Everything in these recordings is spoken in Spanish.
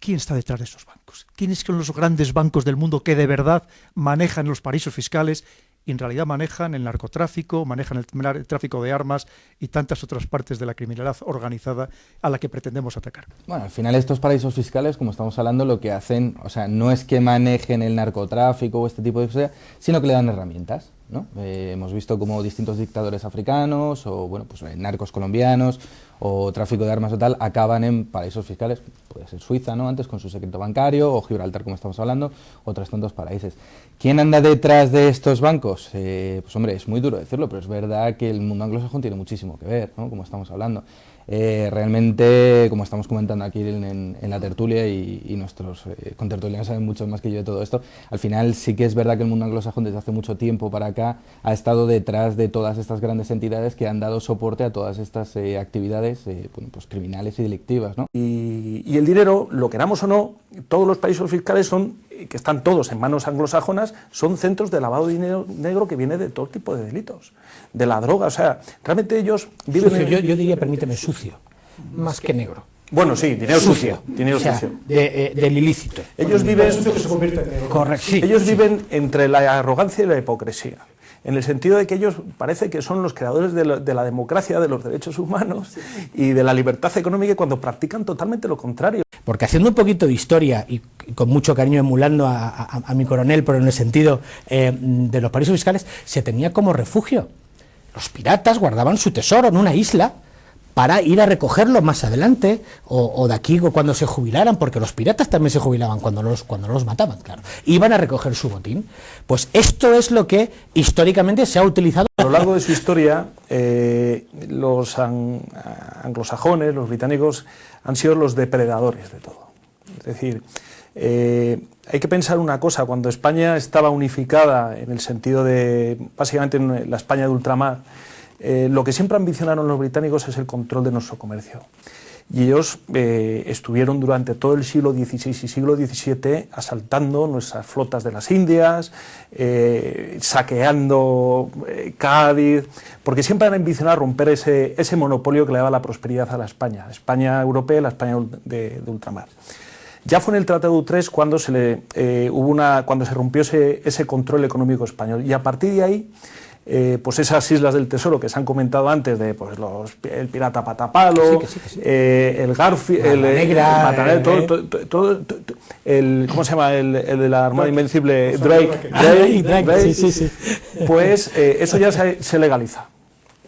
¿quién está detrás de esos bancos? ¿Quiénes son los grandes bancos del mundo que de verdad manejan los paraísos fiscales y en realidad manejan el narcotráfico, manejan el tráfico de armas y tantas otras partes de la criminalidad organizada a la que pretendemos atacar? Bueno, al final estos paraísos fiscales, como estamos hablando, lo que hacen, o sea, no es que manejen el narcotráfico o este tipo de cosas, sino que le dan herramientas, ¿no? Hemos visto como distintos dictadores africanos o, bueno, pues narcos colombianos o tráfico de armas o tal, acaban en paraísos fiscales, puede ser Suiza, ¿no?, antes con su secreto bancario, o Gibraltar, como estamos hablando, otros tantos países. ¿Quién anda detrás de estos bancos? Pues hombre, es muy duro decirlo, pero es verdad que el mundo anglosajón tiene muchísimo que ver, ¿no?, como estamos hablando. Realmente, como estamos comentando aquí en la tertulia, y nuestros contertulianos saben mucho más que yo de todo esto, al final sí que es verdad que el mundo anglosajón desde hace mucho tiempo para acá ha estado detrás de todas estas grandes entidades que han dado soporte a todas estas actividades bueno, pues criminales y delictivas, ¿no? Y el dinero, lo queramos o no, todos los paraísos fiscales son, que están todos en manos anglosajonas, son centros de lavado de dinero negro que viene de todo tipo de delitos, de la droga, o sea, realmente ellos viven... Sucio, yo diría, permíteme, sucio, más que negro. Bueno, sí, dinero sucio, dinero sucio. Del ilícito. Ellos viven... Correcto, sí, ellos viven entre la arrogancia y la hipocresía, en el sentido de que ellos parece que son los creadores de la democracia, de los derechos humanos y de la libertad económica, cuando practican totalmente lo contrario. Porque haciendo un poquito de historia y con mucho cariño emulando a mi coronel, pero en el sentido de los paraísos fiscales, se tenía como refugio. Los piratas guardaban su tesoro en una isla para ir a recogerlo más adelante, o de aquí cuando se jubilaran, porque los piratas también se jubilaban cuando los mataban, claro. Iban a recoger su botín. Pues esto es lo que históricamente se ha utilizado. A lo largo de su historia, los anglosajones, los británicos, han sido los depredadores de todo. Es decir, hay que pensar una cosa: cuando España estaba unificada en el sentido de, básicamente, en la España de ultramar, lo que siempre ambicionaron los británicos es el control de nuestro comercio. Y ellos estuvieron durante todo el siglo XVI y siglo XVII asaltando nuestras flotas de las Indias, saqueando Cádiz, porque siempre han ambicionado romper ese monopolio que le daba la prosperidad a la España europea y la España de ultramar. Ya fue en el Tratado de Utrecht cuando cuando se rompió ese control económico español, y a partir de ahí, pues esas islas del tesoro que se han comentado antes, de pues el pirata Patapalo, el Garfield, el Negra, ¿cómo se llama? El de la Armada Invencible, Drake, pues eso ya se legaliza.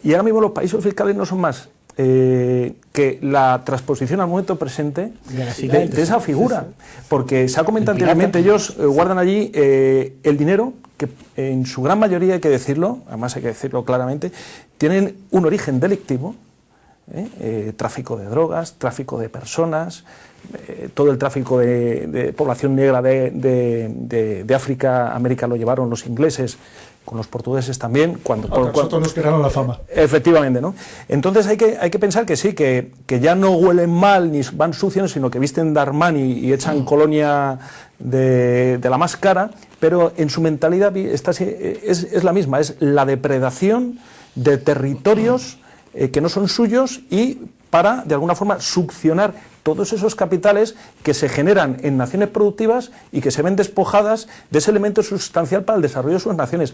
Y ahora mismo los paraísos fiscales no son más que la transposición al momento presente de esa figura, porque se ha comentado anteriormente, ellos guardan allí el dinero que en su gran mayoría, hay que decirlo, además hay que decirlo claramente, tienen un origen delictivo, tráfico de drogas, tráfico de personas, todo el tráfico de población negra de África, América, lo llevaron los ingleses, con los portugueses también, cuando nos crearon la fama. Efectivamente, ¿no? Entonces hay que pensar que sí, que ya no huelen mal ni van sucios, sino que visten de Armani y echan colonia de la más cara, pero en su mentalidad es la misma, es la depredación de territorios que no son suyos, y para, de alguna forma, succionar todos esos capitales que se generan en naciones productivas y que se ven despojadas de ese elemento sustancial para el desarrollo de sus naciones.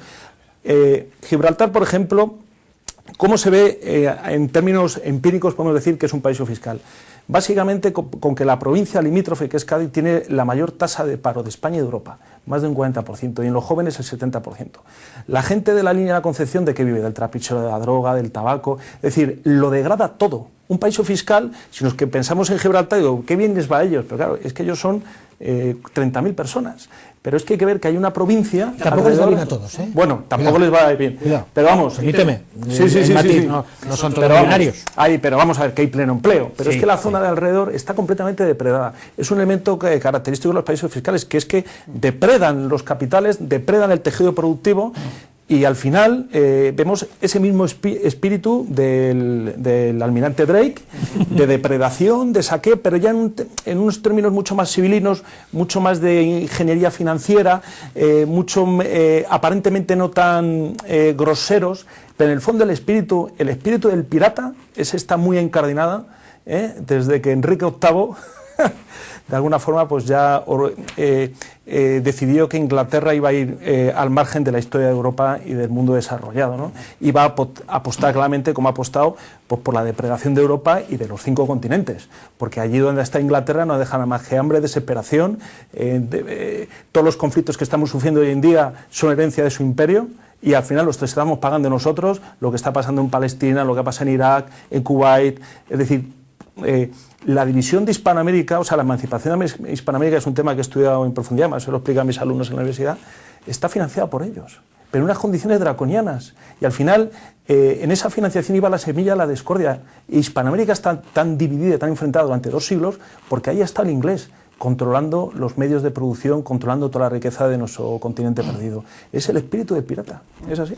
Gibraltar, por ejemplo, ¿cómo se ve en términos empíricos? Podemos decir que es un paraíso fiscal. Básicamente con que la provincia limítrofe, que es Cádiz, tiene la mayor tasa de paro de España y de Europa, más de un 40%, y en los jóvenes el 70%. La gente de la línea de la Concepción, ¿de qué vive? Del trapicheo, de la droga, del tabaco, es decir, lo degrada todo. Un paraíso fiscal, si nos que pensamos en Gibraltar, digo, qué bien les va a ellos, pero claro, es que ellos son 30.000 personas. Pero es que hay que ver que hay una provincia... Tampoco les va bien a todos, ¿eh? Bueno, tampoco les va bien. Cuidado. Pero vamos... Permíteme. Sí. No son todos millonarios. Pero vamos a ver que hay pleno empleo. Pero es que la zona de alrededor está completamente depredada. Es un elemento característico de los paraísos fiscales, que es que depredan los capitales, depredan el tejido productivo, y al final vemos ese mismo espíritu del almirante Drake, de depredación, de saqueo, pero ya en unos términos mucho más civilinos, mucho más de ingeniería financiera, aparentemente no tan groseros, pero en el fondo el espíritu del pirata, esa está muy encardinada, desde que Enrique VIII de alguna forma pues ya decidió que Inglaterra iba a ir al margen de la historia de Europa y del mundo desarrollado, ¿no? Iba a apostar claramente, como ha apostado, pues por la depredación de Europa y de los 5 continentes, porque allí donde está Inglaterra no dejan más que hambre, desesperación, todos los conflictos que estamos sufriendo hoy en día son herencia de su imperio, y al final los estamos pagando nosotros, lo que está pasando en Palestina, lo que pasa en Irak, en Kuwait, es decir, la división de Hispanoamérica, o sea, la emancipación de Hispanoamérica es un tema que he estudiado en profundidad, más se lo explico a mis alumnos en la universidad, está financiada por ellos, pero en unas condiciones draconianas, y al final en esa financiación iba la semilla de la discordia. Hispanoamérica está tan dividida, tan enfrentada durante 2 siglos, porque ahí está el inglés, controlando los medios de producción, controlando toda la riqueza de nuestro continente perdido. Es el espíritu del pirata, es así.